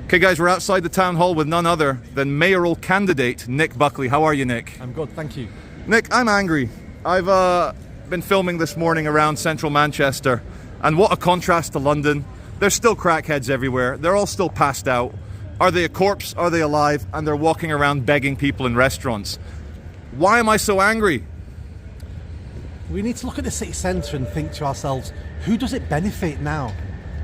Okay guys, we're outside the town hall with none other than mayoral candidate Nick Buckley. How are you, Nick? I'm good, thank you. Nick, I'm angry. I've been filming this morning around central Manchester, and what a contrast to London. There's still crackheads everywhere. They're all still passed out. Are they a corpse? Are they alive? And they're walking around begging people in restaurants. Why am I so angry? We need to look at the city centre and think to ourselves, who does it benefit now?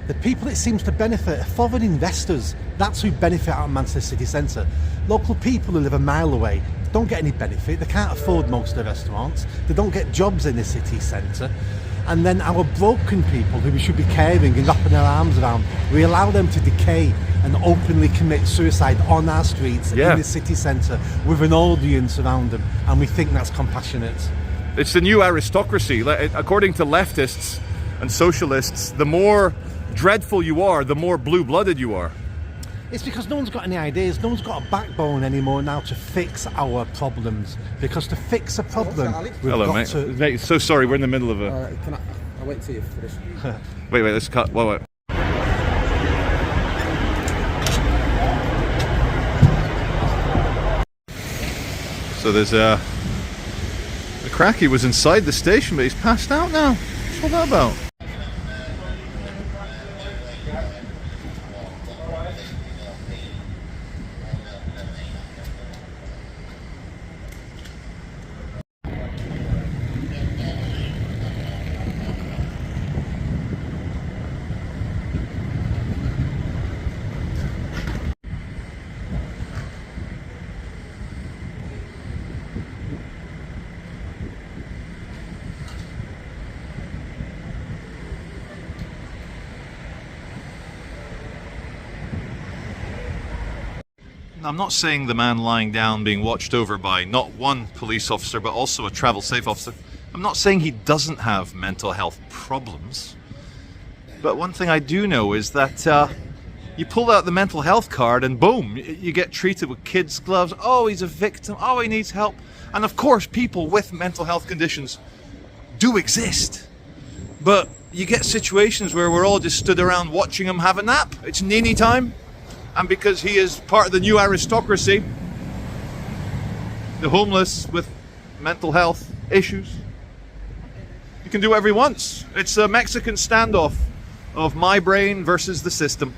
The people it seems to benefit are foreign investors. That's who benefit out of Manchester city centre. Local people who live a mile away don't get any benefit. They can't afford most of the restaurants. They don't get jobs in the city centre. And then our broken people who we should be caring and wrapping our arms around, we allow them to decay and openly commit suicide on our streets in the city centre with an audience around them, and we think that's compassionate. It's the new aristocracy. According to leftists and socialists, the more dreadful you are, the more blue-blooded you are. It's because no one's got any ideas, no one's got a backbone anymore now to fix our problems. Because to fix a problem, we've got to... Mate, so sorry, we're in the middle of a... I'll wait till you finish. wait, let's cut. Wait. So there's the Cracky was inside the station, but he's passed out now. What's all that about? I'm not saying the man lying down being watched over by not one police officer but also a travel safe officer. I'm not saying he doesn't have mental health problems. But one thing I do know is that you pull out the mental health card and boom, you get treated with kids' gloves. Oh, he's a victim. Oh, he needs help. And of course, people with mental health conditions do exist. But you get situations where we're all just stood around watching him have a nap. It's Nini time. And because he is part of the new aristocracy, the homeless with mental health issues, you can do whatever he wants. It's a Mexican standoff of my brain versus the system.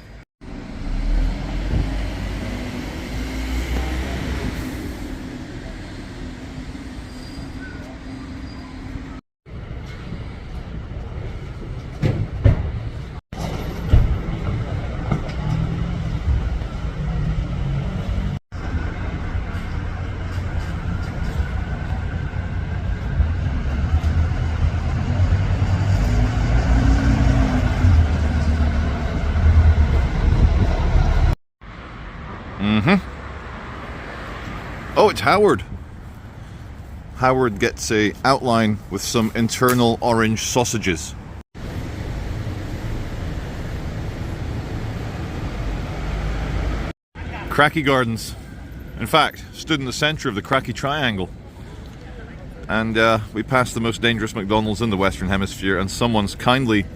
Oh, it's Howard. Howard gets a outline with some internal orange sausages. Cracky Gardens. In fact, stood in the centre of the Cracky Triangle. And we passed the most dangerous McDonald's in the Western Hemisphere, and someone's kindly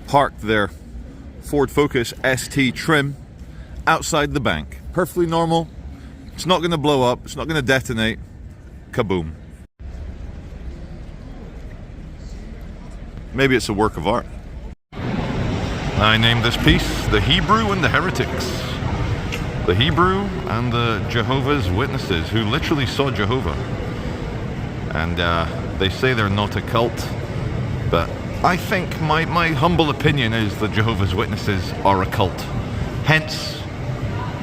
parked their Ford Focus ST trim outside the bank. Perfectly normal. It's not going to blow up. It's not going to detonate. Kaboom. Maybe it's a work of art. I named this piece The Hebrew and the Heretics. The Hebrew and the Jehovah's Witnesses, who literally saw Jehovah. And they say they're not a cult, but I think my humble opinion is the Jehovah's Witnesses are a cult. Hence,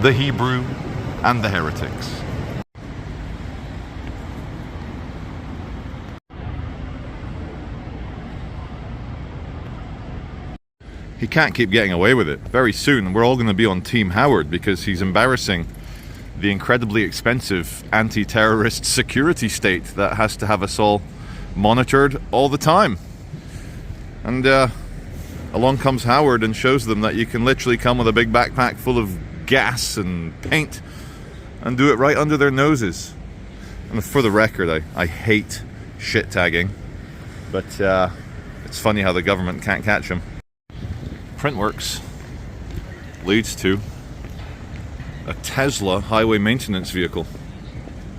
the Hebrew and the Heretics. He can't keep getting away with it. Very soon we're all going to be on Team Howard because he's embarrassing the incredibly expensive anti-terrorist security state that has to have us all monitored all the time. And along comes Howard and shows them that you can literally come with a big backpack full of gas and paint and do it right under their noses. And for the record, I hate shit tagging, but it's funny how the government can't catch them. Printworks leads to a Tesla highway maintenance vehicle.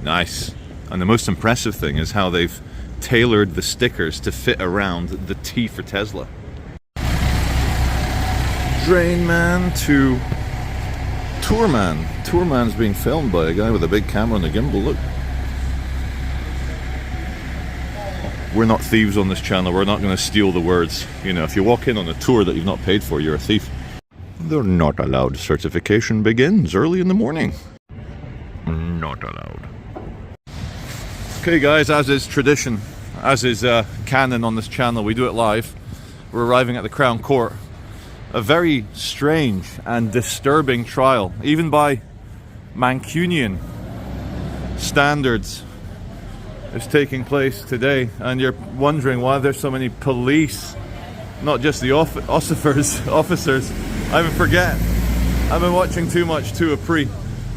Nice. And the most impressive thing is how they've tailored the stickers to fit around the T for Tesla. Drain man to tour man. Tour man's being filmed by a guy with a big camera and a gimbal. Look. We're not thieves on this channel. We're not going to steal the words. You know, if you walk in on a tour that you've not paid for, you're a thief. They're not allowed. Certification begins early in the morning. Not allowed. Okay guys, as is tradition, as is canon on this channel, we do it live. We're arriving at the Crown Court. A very strange and disturbing trial, even by Mancunian standards, is taking place today. And you're wondering why there's so many police, not just the officers. I even forget. I've been watching too much Two Apres.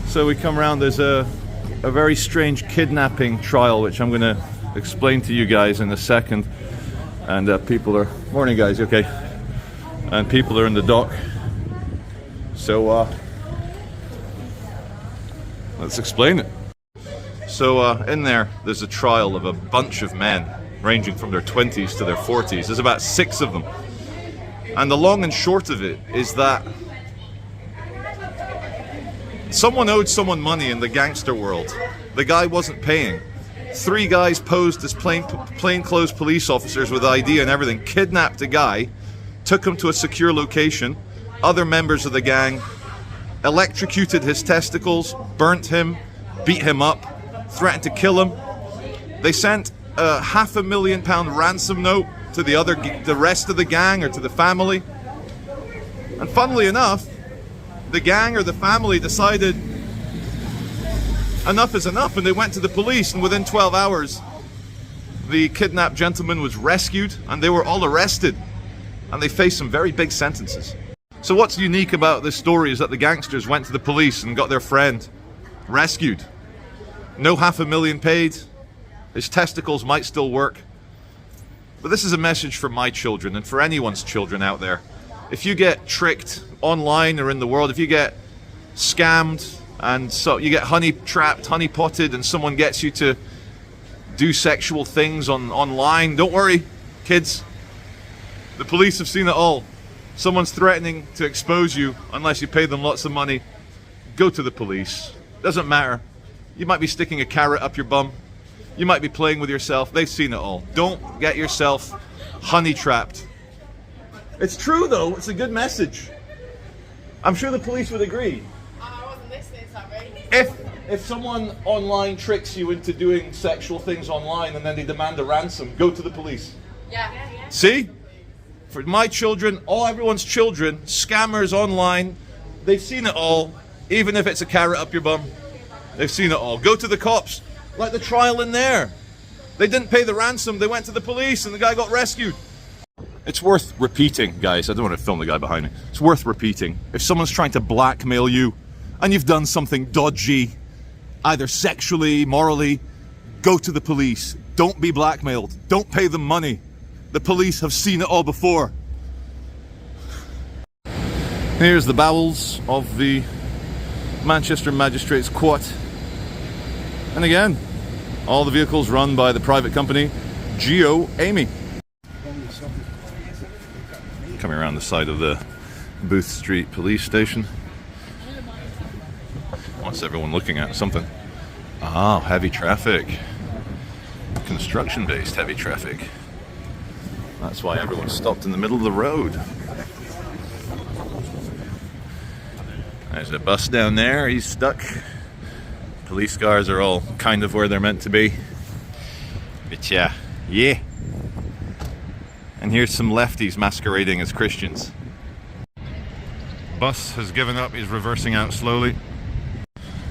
So we come around, there's a very strange kidnapping trial, which I'm going to explain to you guys in a second. And people are... Morning guys, you okay? And people are in the dock. So let's explain it. So in there's a trial of a bunch of men ranging from their 20s to their 40s. There's about 6 of them. And the long and short of it is that someone owed someone money in the gangster world. The guy wasn't paying. 3 guys posed as plainclothes police officers with ID and everything, kidnapped a guy, took him to a secure location. Other members of the gang electrocuted his testicles, burnt him, beat him up, threatened to kill him. They sent a £500,000 ransom note to the rest of the gang or to the family. And funnily enough, the gang or the family decided enough is enough, and they went to the police, and within 12 hours the kidnapped gentleman was rescued and they were all arrested, and they faced some very big sentences. So what's unique about this story is that the gangsters went to the police and got their friend rescued. No £500,000 paid. His testicles might still work. But this is a message for my children and for anyone's children out there. If you get tricked online or in the world, if you get scammed and so you get honey trapped, honey potted, and someone gets you to do sexual things online, don't worry, kids. The police have seen it all. Someone's threatening to expose you unless you pay them lots of money. Go to the police. Doesn't matter. You might be sticking a carrot up your bum. You might be playing with yourself. They've seen it all. Don't get yourself honey trapped. It's true though. It's a good message. I'm sure the police would agree. I wasn't listening, sorry. If someone online tricks you into doing sexual things online and then they demand a ransom, go to the police. Yeah. See? For my children, everyone's children, scammers online, they've seen it all. Even if it's a carrot up your bum, they've seen it all. Go to the cops, like the trial in there. They didn't pay the ransom, they went to the police and the guy got rescued. It's worth repeating, guys. I don't want to film the guy behind me. It's worth repeating. If someone's trying to blackmail you and you've done something dodgy, either sexually, morally, go to the police. Don't be blackmailed. Don't pay them money. The police have seen it all before. Here's the bowels of the Manchester Magistrates Court. And again, all the vehicles run by the private company GOTHAM. Coming around the side of the Booth Street police station. What's everyone looking at? Something. Ah, heavy traffic. Construction-based heavy traffic. That's why everyone's stopped in the middle of the road. There's a bus down there, he's stuck. Police cars are all kind of where they're meant to be. But yeah. And here's some lefties masquerading as Christians. Bus has given up, he's reversing out slowly.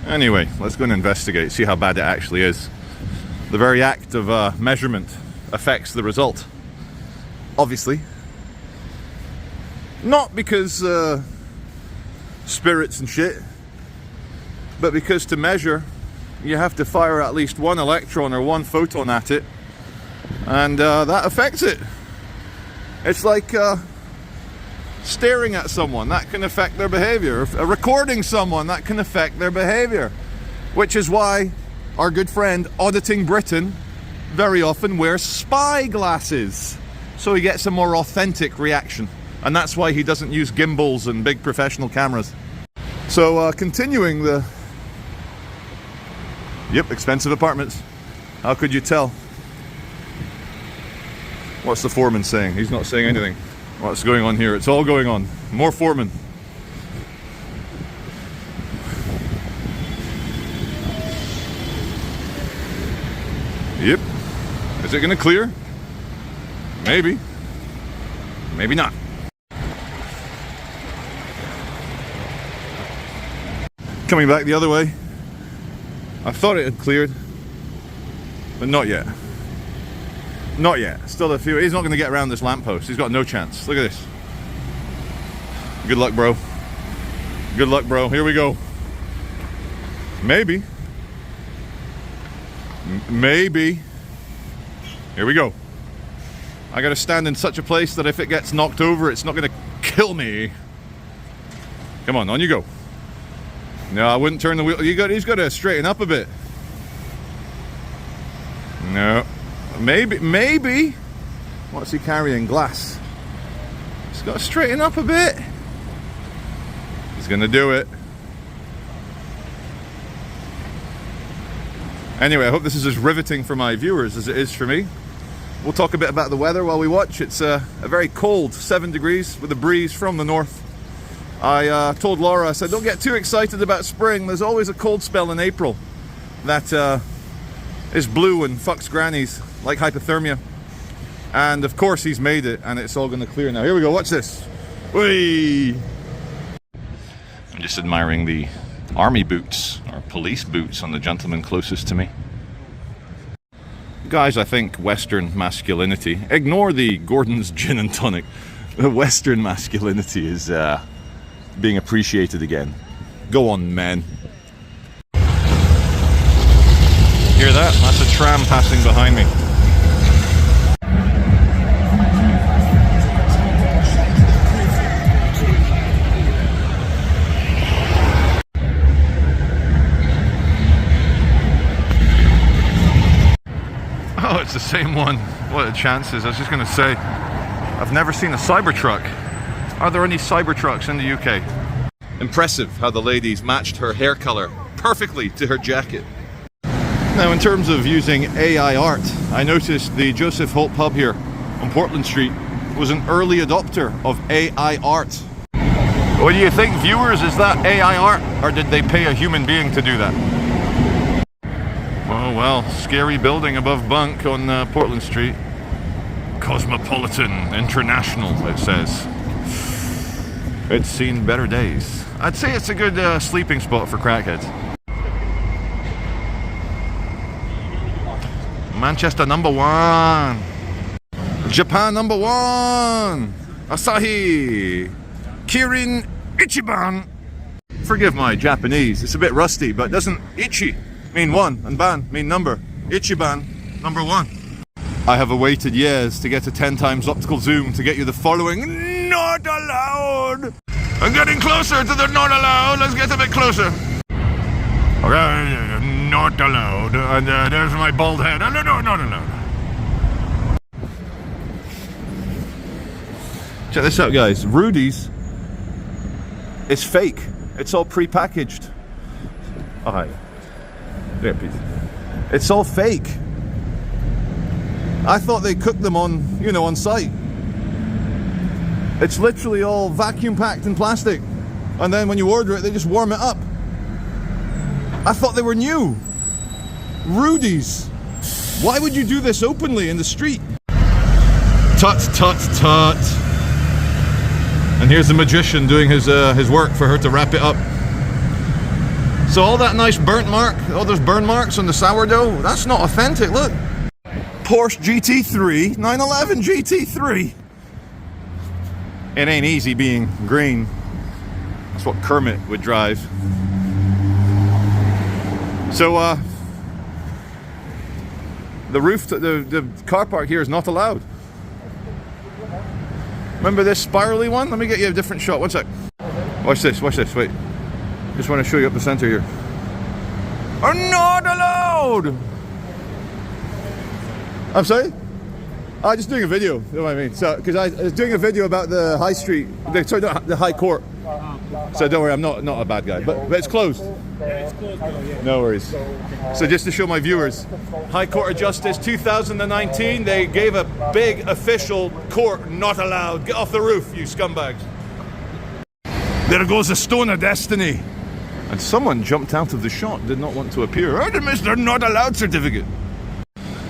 Anyway, let's go and investigate, see how bad it actually is. The very act of measurement affects the result. Obviously. Not because spirits and shit, but because to measure you have to fire at least one electron or one photon at it, and that affects it. It's like Staring at someone, that can affect their behavior. Recording someone, that can affect their behavior. Which is why our good friend Auditing Britain very often wears spy glasses, so he gets a more authentic reaction. And that's why he doesn't use gimbals and big professional cameras. So continuing the... Yep, expensive apartments. How could you tell? What's the foreman saying? He's not saying anything. What's going on here? It's all going on. More foreman. Yep. Is it going to clear? Maybe. Maybe not. Coming back the other way. I thought it had cleared, but not yet. Not yet. Still a few. He's not going to get around this lamppost. He's got no chance. Look at this. Good luck, bro. Good luck, bro. Here we go. Maybe. Maybe. Here we go. I got to stand in such a place that if it gets knocked over, it's not going to kill me. Come on you go. No, I wouldn't turn the wheel. He's got to straighten up a bit. No. Maybe. What's he carrying? Glass. He's got to straighten up a bit. He's going to do it. Anyway, I hope this is as riveting for my viewers as it is for me. We'll talk a bit about the weather while we watch. It's a very cold 7 degrees with a breeze from the north. I told Laura, I said, don't get too excited about spring. There's always a cold spell in April that is blue and fucks grannies, like hypothermia. And of course he's made it, and it's all going to clear now. Here we go, watch this. Whee! I'm just admiring the army boots, or police boots, on the gentleman closest to me. Guys, I think Western masculinity, ignore the Gordon's gin and tonic, the Western masculinity is being appreciated again. Go on, men. Hear that? That's a tram passing behind me. Oh, it's the same one. What are the chances? I was just going to say, I've never seen a Cybertruck. Are there any Cybertrucks in the UK? Impressive how the ladies matched her hair color perfectly to her jacket. Now, in terms of using AI art, I noticed the Joseph Holt pub here on Portland Street was an early adopter of AI art. What do you think, viewers? Is that AI art, or did they pay a human being to do that? Oh well, scary building above Bunk on Portland Street. Cosmopolitan International, it says. It's seen better days. I'd say it's a good sleeping spot for crackheads. Manchester #1. Japan #1. Asahi. Kirin Ichiban. Forgive my Japanese, it's a bit rusty, but doesn't ichi mean one and ban mean number? Ichiban #1. I have awaited years to get a 10 times optical zoom to get you the following. Not allowed! I'm getting closer to the not allowed. Let's get a bit closer. Okay, not allowed. And there's my bald head. No, not allowed. Check this out, guys. Rudy's is fake. It's all pre-packaged. Oh, hi. There, please. It's all fake. I thought they cooked them on, you know, on site. It's literally all vacuum packed in plastic. And then when you order it, they just warm it up. I thought they were new. Rudy's. Why would you do this openly in the street? Tut, tut, tut. And here's the magician doing his work for her to wrap it up. So all that nice burnt mark, all those burn marks on the sourdough, that's not authentic, look. Porsche GT3, 911 GT3. It ain't easy being green. That's what Kermit would drive. So, the roof, the car park here is not allowed. Remember this spirally one? Let me get you a different shot. One sec. Watch this, wait. Just want to show you up the center here. Are not allowed! I'm sorry? I'm just doing a video, you know what I mean? So, because I was doing a video about the high street, sorry, not the high court. So don't worry, I'm not a bad guy, but it's closed. Yeah, it's closed now, yeah. No worries. So just to show my viewers, High Court of Justice 2019, they gave a big official court not allowed. Get off the roof, you scumbags. There goes the stone of destiny. And someone jumped out of the shot, did not want to appear. Oh, the Mr. Not Allowed certificate.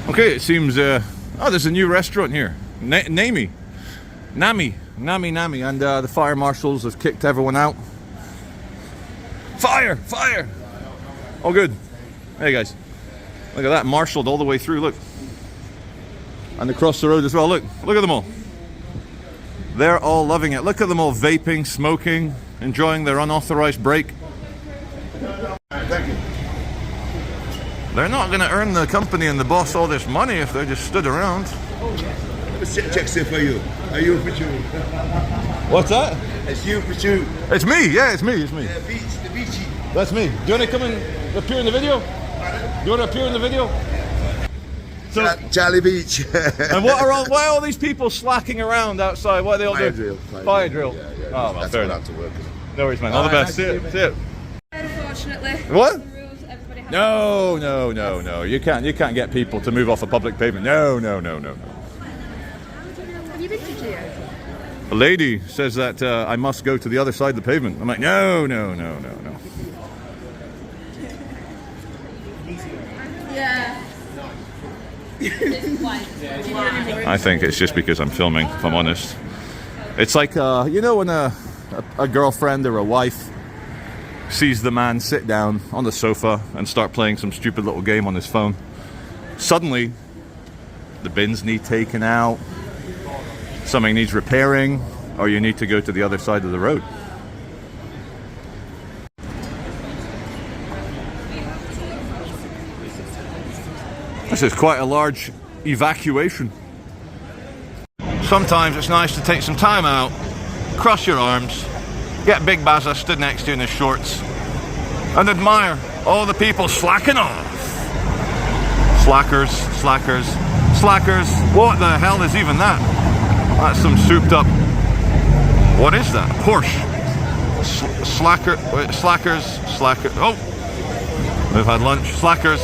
Okay, it seems, oh, there's a new restaurant here. Nami. And the fire marshals have kicked everyone out. Fire! Oh, good. Hey, guys. Look at that, marshaled all the way through, look. And across the road as well, look at them all. They're all loving it. Look at them all vaping, smoking, enjoying their unauthorized break. Thank you. They're not going to earn the company and the boss all this money if they just stood around. Check say for you. Are you for you? What's that? It's you for you. It's me, yeah, it's me. The beachy. That's me. Do you want to come and appear in the video? Do you want to appear in the video? So, Charlie Beach. and why are all these people slacking around outside? What are they all doing? Fire drill. Yeah. Oh, well, That's fair what I enough. have to work. No worries, man. All the best. See you. Unfortunately. What? The rules everybody has. No. You can't get people to move off a public pavement. No. Have you been to Geo? A lady says that I must go to the other side of the pavement. I'm like, no. Yeah. I think it's just because I'm filming, if I'm honest. It's like, you know when a girlfriend or a wife sees the man sit down on the sofa and start playing some stupid little game on his phone. Suddenly, the bins need taken out, something needs repairing, or you need to go to the other side of the road. This is quite a large evacuation. Sometimes it's nice to take some time out, cross your arms, get Big Bazza stood next to you in his shorts, and admire all the people slacking off. Slackers. What the hell is even that? That's some souped up. What is that? Porsche. Slackers. Oh, we've had lunch. Slackers.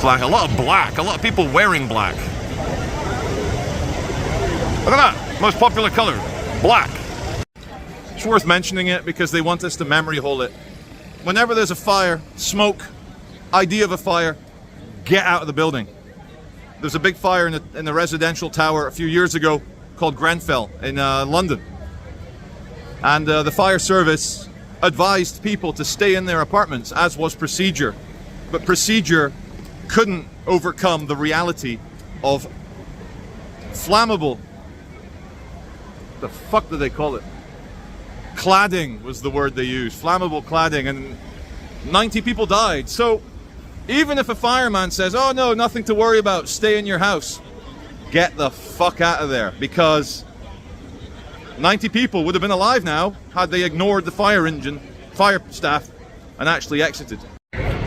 A lot of black. A lot of people wearing black. Look at that. Most popular color. Black. It's worth mentioning it because they want us to memory hole it. Whenever there's a fire, smoke, idea of a fire, get out of the building. There's a big fire in the residential tower a few years ago called Grenfell in London. And the fire service advised people to stay in their apartments, as was procedure. But procedure couldn't overcome the reality of flammable. The fuck do they call it? Cladding was the word they used. Flammable cladding, and 90 people died. So even if a fireman says, oh no, nothing to worry about, stay in your house, get the fuck out of there, because 90 people would have been alive now had they ignored the fire staff and actually exited.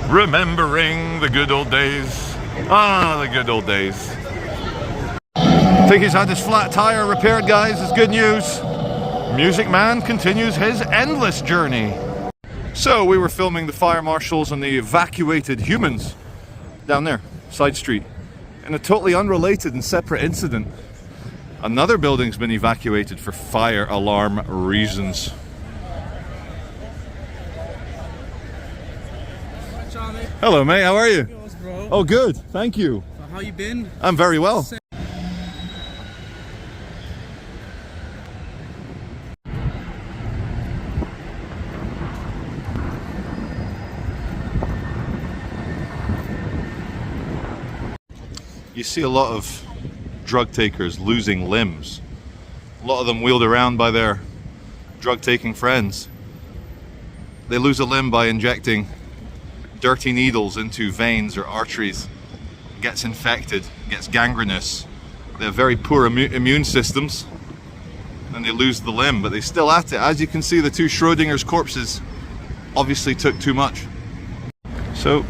Remembering the good old days. Ah, the good old days. I think he's had his flat tire repaired, guys. It's good news. Music Man continues his endless journey. So we were filming the fire marshals and the evacuated humans down there, side street, in a totally unrelated and separate incident. Another building's been evacuated for fire alarm reasons. Hi, Charlie. Hello, mate. How are you? Yours, bro. Oh, good. Thank you. So how you been? I'm very well. You see a lot of drug takers losing limbs. A lot of them wheeled around by their drug-taking friends. They lose a limb by injecting dirty needles into veins or arteries. It gets infected, gets gangrenous. They have very poor immune systems, and they lose the limb, but they're still at it. As you can see, the two Schrodinger's corpses obviously took too much. So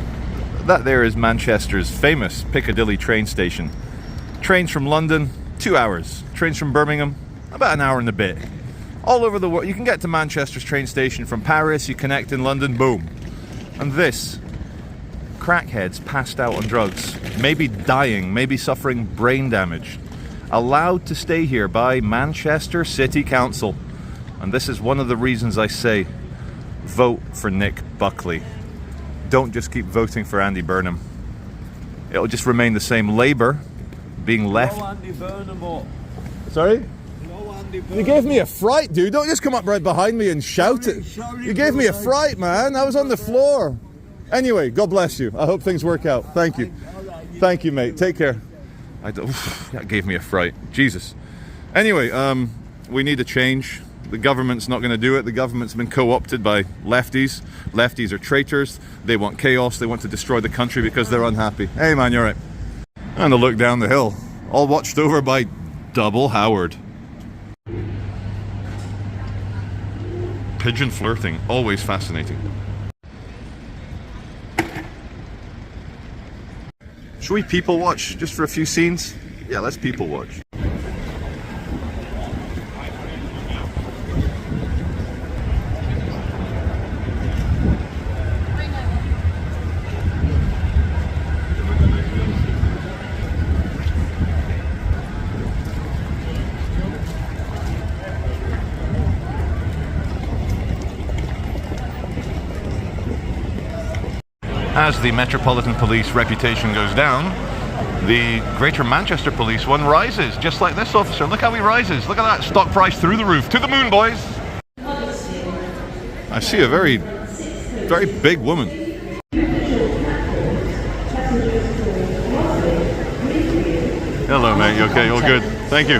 that there is Manchester's famous Piccadilly train station. Trains from London, 2 hours. Trains from Birmingham, about an hour and a bit. All over the world. You can get to Manchester's train station from Paris, you connect in London, boom. And this, crackheads passed out on drugs, maybe dying, maybe suffering brain damage, allowed to stay here by Manchester City Council. And this is one of the reasons I say, vote for Nick Buckley. Don't just keep voting for Andy Burnham. It'll just remain the same. Labour being left. No Andy Burnham. Sorry? No Andy Burnham. You gave me a fright, dude. Don't just come up right behind me and shout it. You gave me a fright, man. I was on the floor. Anyway, God bless you. I hope things work out. Thank you. Thank you, mate. Take care. That gave me a fright. Jesus. Anyway, we need a change. The government's not going to do it. The government's been co-opted by lefties. Lefties are traitors. They want chaos. They want to destroy the country because they're unhappy. Hey, man, you're right. And a look down the hill, all watched over by Double Howard. Pigeon flirting, always fascinating. Should we people watch just for a few scenes? Yeah, let's people watch. As the Metropolitan Police reputation goes down, the Greater Manchester Police one rises, just like this officer. Look how he rises. Look at that stock price through the roof. To the moon, boys. I see a very, very big woman. Hello, mate. You okay? All good? Thank you.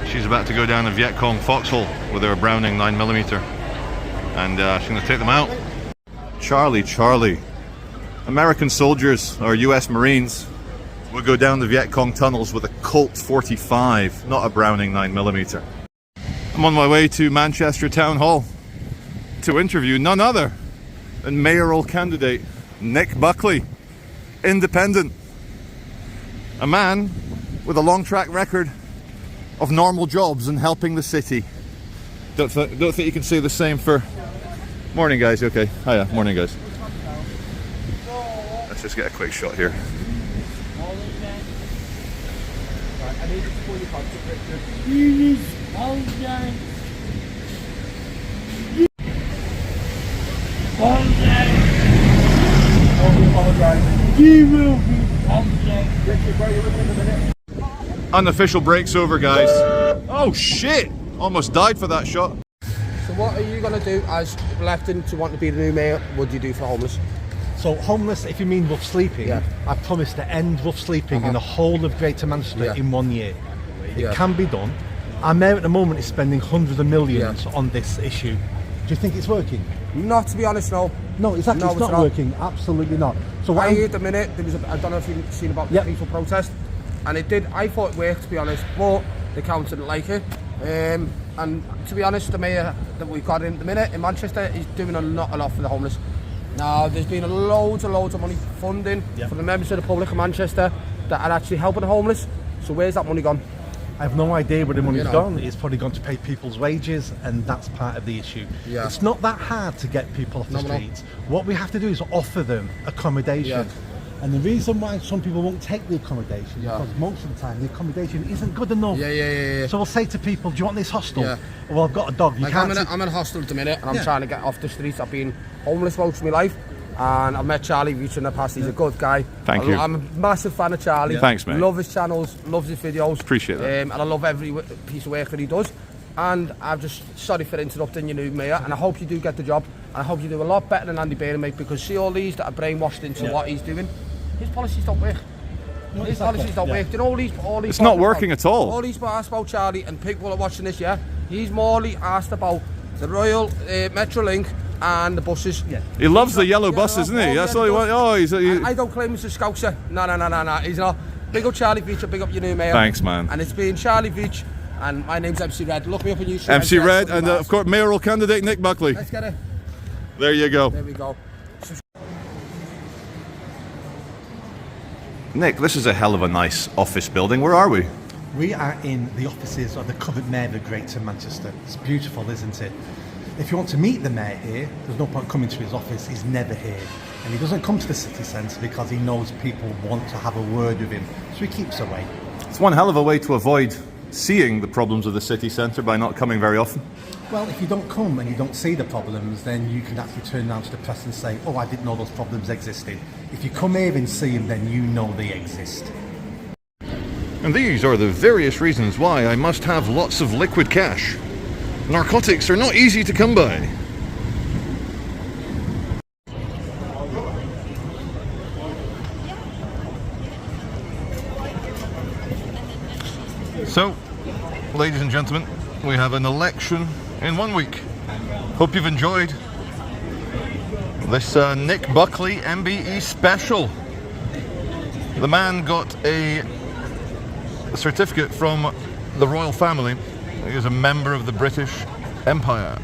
She's about to go down a Viet Cong foxhole with her Browning 9mm, and she's going to take them out. Charlie. American soldiers or US Marines will go down the Viet Cong tunnels with a Colt 45, not a Browning 9mm. I'm on my way to Manchester Town Hall to interview none other than mayoral candidate Nick Buckley, independent. A man with a long track record of normal jobs and helping the city. Don't think you can say the same for... Morning, guys. Okay. Hiya. Morning, guys. Let's just get a quick shot here. Unofficial break's over, guys. Oh shit! Almost died for that shot. So what are you going to do as elected to want to be the new mayor? What do you do for homeless? So homeless, if you mean rough sleeping, Yeah. I promise to end rough sleeping in the whole of Greater Manchester Yeah. in 1 year. It Yeah. can be done. Our mayor at the moment is spending hundreds of millions on this issue. Do you think it's working? Not to be honest, no. No, exactly. No, it's not working. Absolutely not. So what I I'm- heard the minute there was I don't know if you've seen about the Yep. peaceful protest, and it did. I thought it worked, to be honest, but the council didn't like it. And to be honest, the mayor that we've got in the minute in Manchester is doing not a lot for the homeless. Now, there's been loads and loads of money funding for the members of the public of Manchester that are actually helping the homeless. So where's that money gone? I have no idea where the money's You know. gone. It's probably gone to pay people's wages, and that's part of the issue. Yeah. It's not that hard to get people off the No. streets. What we have to do is offer them accommodation. Yeah. And the reason why some people won't take the accommodation is because most of the time the accommodation isn't good enough. Yeah. So we'll say to people, do you want this hostel? Yeah. Well, I've got a dog. You Like can't I'm in a hostel at the minute, and I'm Yeah. trying to get off the streets. I've been homeless most of my life, and I've met Charlie Veitch in the past. He's a good guy. Thank you. I'm a massive fan of Charlie. Thanks, mate. Love his channels, loves his videos. Appreciate that. And I love every piece of work that he does. And I'm just sorry for interrupting you, new mayor, and I hope you do get the job. And I hope you do a lot better than Andy Burnham, mate, because see all these that are brainwashed into what he's doing. His policies don't work. His policies don't work. You know, all these It's not working at all. All these asked about Charlie, and people are watching this, yeah? He's morely asked about the Royal Metrolink and the buses. Yeah. He loves the yellow Yeah, buses, isn't he? yeah, That's all he wants. Oh, And I don't claim he's a Scouser. No. He's not. Big up Charlie Veitch, big up your new mayor. Thanks, man. And it's been Charlie Veitch, and my name's MC Red. Look me up on YouTube. MC Red, and of course, mayoral candidate Nick Buckley. Let's get it. There you go. There we go. Nick, this is a hell of a nice office building. Where are we? We are in the offices of the current mayor of Greater Manchester. It's beautiful, isn't it? If you want to meet the mayor here, there's no point coming to his office. He's never here. And he doesn't come to the city centre because he knows people want to have a word with him. So he keeps away. It's one hell of a way to avoid seeing the problems of the city centre by not coming very often. Well, if you don't come and you don't see the problems, then you can actually turn around to the press and say, oh, I didn't know those problems existed. If you come here and see them, then you know they exist. And these are the various reasons why I must have lots of liquid cash. Narcotics are not easy to come by. So, ladies and gentlemen, we have an election in 1 week. Hope you've enjoyed this Nick Buckley MBE special. The man got a certificate from the royal family. He is a member of the British Empire.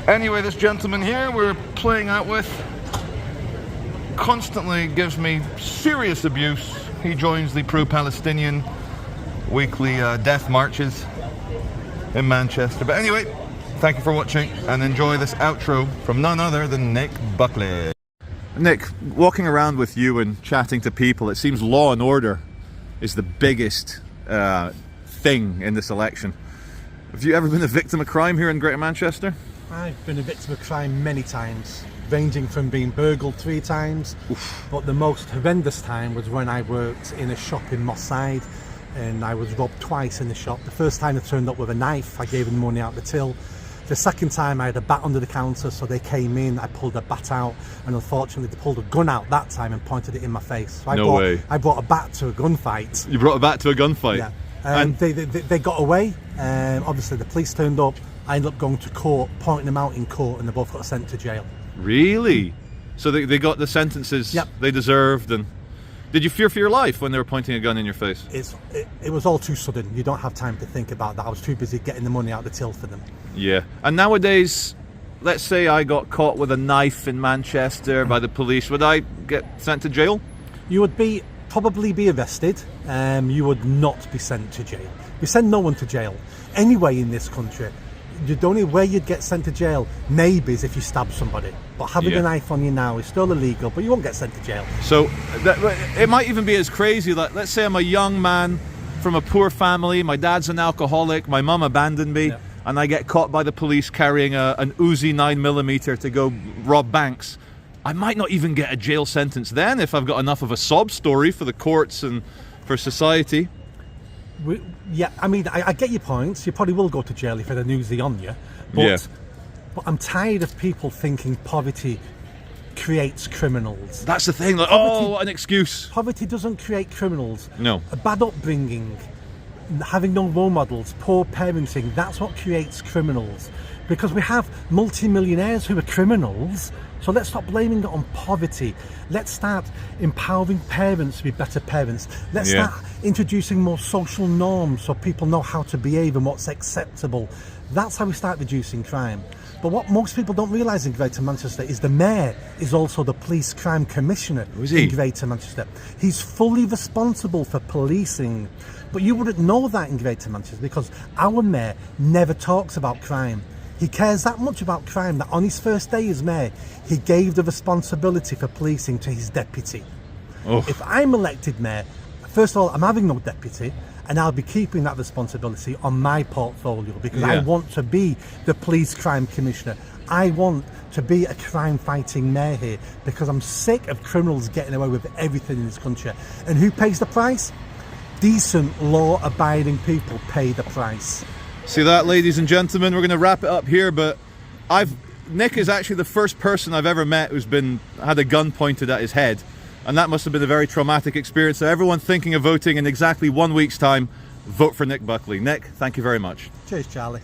Anyway, this gentleman here we're playing out with constantly gives me serious abuse. He joins the pro-Palestinian weekly death marches in Manchester. But anyway, thank you for watching and enjoy this outro from none other than Nick Buckley. Nick, walking around with you and chatting to people, it seems law and order is the biggest thing in this election. Have you ever been a victim of crime here in Greater Manchester? I've been a victim of crime many times, ranging from being burgled 3 times. Oof. But the most horrendous time was when I worked in a shop in Moss Side and I was robbed twice in the shop. The first time they turned up with a knife, I gave them money out the till. The second time I had a bat under the counter, so they came in, I pulled a bat out, and unfortunately they pulled a gun out that time and pointed it in my face. So I brought a bat to a gunfight. You brought a bat to a gunfight? Yeah. And they got away. Obviously the police turned up. I ended up going to court, pointing them out in court, and they both got sent to jail. Really? So they got the sentences they deserved. And did you fear for your life when they were pointing a gun in your face? It was all too sudden. You don't have time to think about that. I was too busy getting the money out the till for them. Yeah. And nowadays, let's say I got caught with a knife in Manchester by the police, would I get sent to jail? You would probably be arrested. You would not be sent to jail. We send no one to jail anyway in this country. The only way you'd get sent to jail maybe is if you stab somebody, but having a knife on you now is still illegal, but you won't get sent to jail. So it might even be as crazy, like let's say I'm a young man from a poor family, my dad's an alcoholic, my mum abandoned me, and I get caught by the police carrying an Uzi 9mm to go rob banks. I might not even get a jail sentence then if I've got enough of a sob story for the courts and for society. Yeah, I mean, I get your points. You probably will go to jail if you had a Uzi on you. But I'm tired of people thinking poverty creates criminals. That's the thing, like, poverty, an excuse. Poverty doesn't create criminals. No. A bad upbringing, having no role models, poor parenting, that's what creates criminals. Because we have multi-millionaires who are criminals. So let's stop blaming it on poverty. Let's start empowering parents to be better parents. Let's start introducing more social norms so people know how to behave and what's acceptable. That's how we start reducing crime. But what most people don't realise in Greater Manchester is the mayor is also the police crime commissioner in Greater Manchester. He's fully responsible for policing. But you wouldn't know that in Greater Manchester because our mayor never talks about crime. He cares that much about crime that on his first day as mayor, he gave the responsibility for policing to his deputy. If I'm elected mayor, first of all, I'm having no deputy, and I'll be keeping that responsibility on my portfolio because I want to be the police crime commissioner. I want to be a crime fighting mayor here because I'm sick of criminals getting away with everything in this country. And who pays the price? Decent, law-abiding people pay the price. See that, ladies and gentlemen? We're going to wrap it up here, but Nick is actually the first person I've ever met who's had a gun pointed at his head, and that must have been a very traumatic experience. So everyone thinking of voting in exactly 1 week's time, vote for Nick Buckley. Nick, thank you very much. Cheers, Charlie.